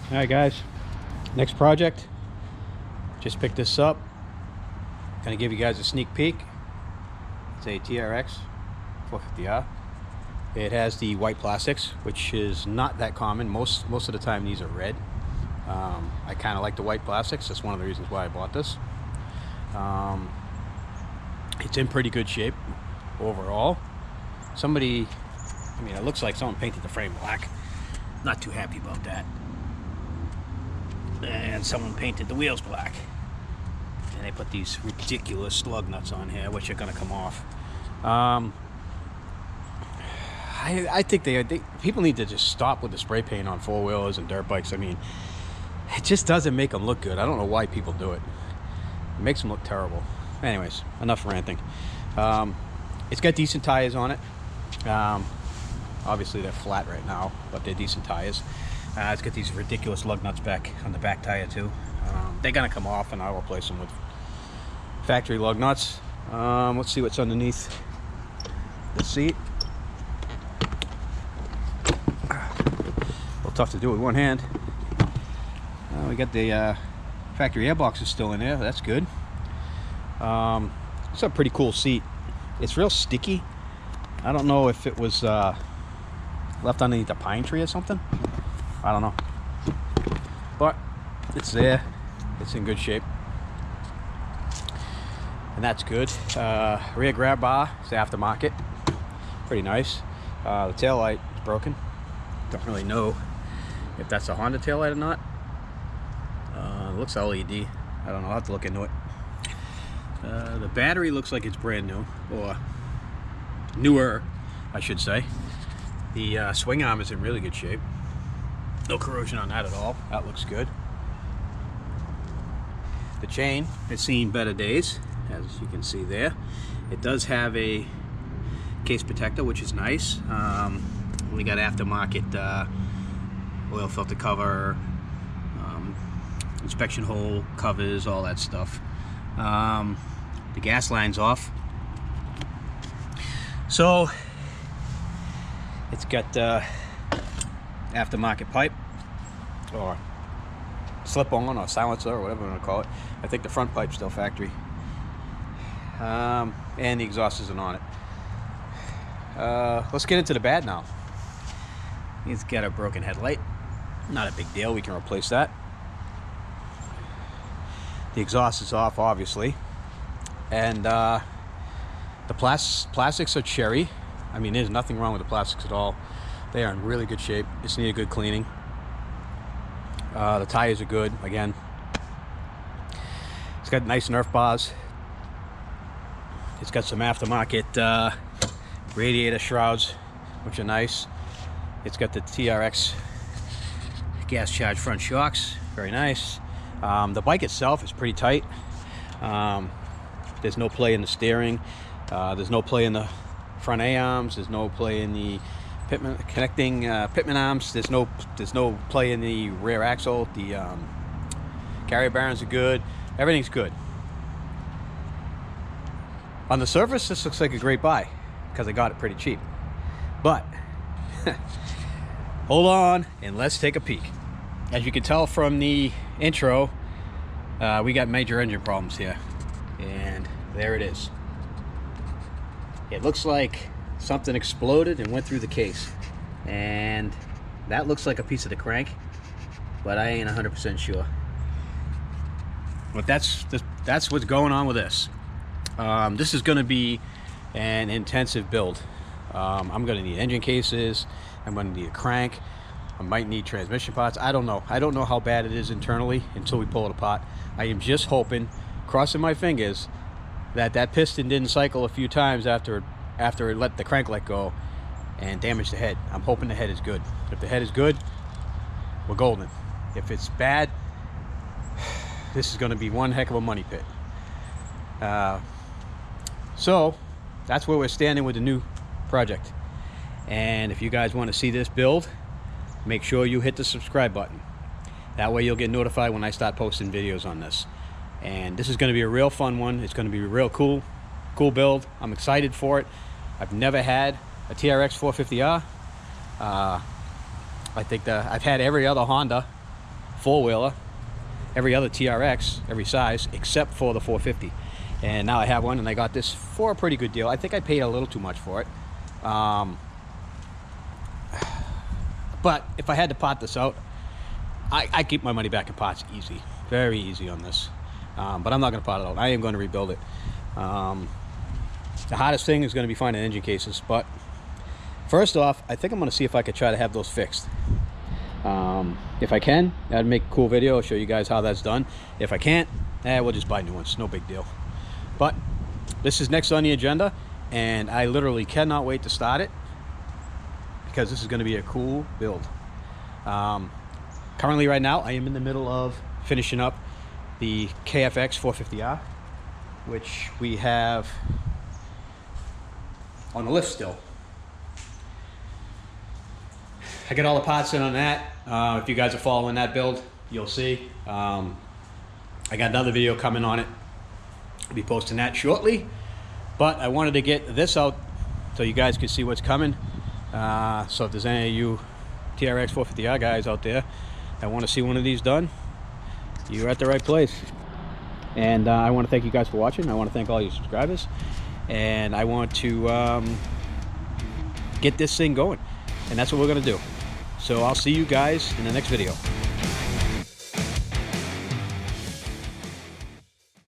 All right, guys, next project. Just picked this up. Gonna give you guys a sneak peek. It's a TRX 450R. It has the white plastics, which is not that common. Most of the time these are red. I kind of like the white plastics. That's one of the reasons why I bought this. It's in pretty good shape overall. It looks like someone painted the frame black. Not too happy about that. And someone painted the wheels black. And they put these ridiculous lug nuts on here, which are gonna come off. I think people need to just stop with the spray paint on four-wheelers and dirt bikes. I mean, it just doesn't make them look good. I don't know why people do it. It makes them look terrible. Anyways, enough ranting. It's got decent tires on it. Obviously they're flat right now, but they're decent tires. It's got these ridiculous lug nuts back on the back tire too. They're gonna come off and I'll replace them with factory lug nuts. Let's see what's underneath the seat. A little tough to do with one hand. We got the factory airbox is still in there. That's good. It's a pretty cool seat. It's real sticky. I don't know if it was left underneath a pine tree or something. I don't know, but it's there. It's in good shape, and that's good. Rear grab bar is aftermarket, pretty nice. The tail light is broken. Don't really know if that's a Honda tail light or not. It looks LED. I don't know. I'll have to look into it. The battery looks like it's brand new, or newer, I should say. The swing arm is in really good shape. No corrosion on that at all. That looks good. The chain has seen better days, as you can see there. It does have a case protector, which is nice. We got aftermarket oil filter cover, inspection hole covers, all that stuff. The gas line's off. So it's got aftermarket pipe or slip-on or silencer or whatever you want to call it. I think the front pipe's still factory, and the exhaust isn't on it. Let's get into the bad now. He's got a broken headlight. Not a big deal, we can replace that. The exhaust is off, obviously, and the plastics are cherry. I mean, there's nothing wrong with the plastics at all. They are in really good shape. Just need a good cleaning. The tires are good, again. It's got nice Nerf bars. It's got some aftermarket radiator shrouds, which are nice. It's got the TRX gas charge front shocks, very nice. The bike itself is pretty tight. There's no play in the steering. There's no play in the front A-arms. There's no play in the connecting pitman arms. There's no play in the rear axle. The carrier bearings are good. Everything's good. On the surface, this looks like a great buy because I got it pretty cheap. But hold on and let's take a peek. As you can tell from the intro, we got major engine problems here, and there it is. It looks like something exploded and went through the case, and that looks like a piece of the crank, but I ain't 100% sure. But that's what's going on with this. This is going to be an intensive build. I'm going to need engine cases. I'm going to need a crank. I might need transmission parts. I don't know. I don't know how bad it is internally until we pull it apart. I am just hoping, crossing my fingers, that piston didn't cycle a few times after it let the crank let go and damage the head. I'm hoping the head is good. If the head is good, we're golden. If it's bad, this is going to be one heck of a money pit. So that's where we're standing with the new project. And if you guys want to see this build, make sure you hit the subscribe button. That way you'll get notified when I start posting videos on this. And this is going to be a real fun one. It's going to be a real cool build. I'm excited for it. I've never had a TRX 450R. I think I've had every other Honda four-wheeler, every other TRX, every size, except for the 450. And now I have one, and I got this for a pretty good deal. I think I paid a little too much for it. But if I had to pot this out, I keep my money back in pots easy. Very easy on this. But I'm not going to pot it out. I am going to rebuild it. The hardest thing is going to be finding engine cases. But first off, I think I'm going to see if I could try to have those fixed. If I can, I'd make a cool video. I'll show you guys how that's done. If I can't, we'll just buy new ones. No big deal. But this is next on the agenda, and I literally cannot wait to start it, because this is going to be a cool build. Currently right now I am in the middle of finishing up the KFX 450R, which we have on the lift still. I got all the parts in on that. If you guys are following that build, you'll see. I got another video coming on it. I'll be posting that shortly. But I wanted to get this out so you guys can see what's coming. So if there's any of you TRX 450R guys out there that want to see one of these done, you're at the right place. And I want to thank you guys for watching. I want to thank all your subscribers. And I want to get this thing going. And that's what we're going to do. So I'll see you guys in the next video.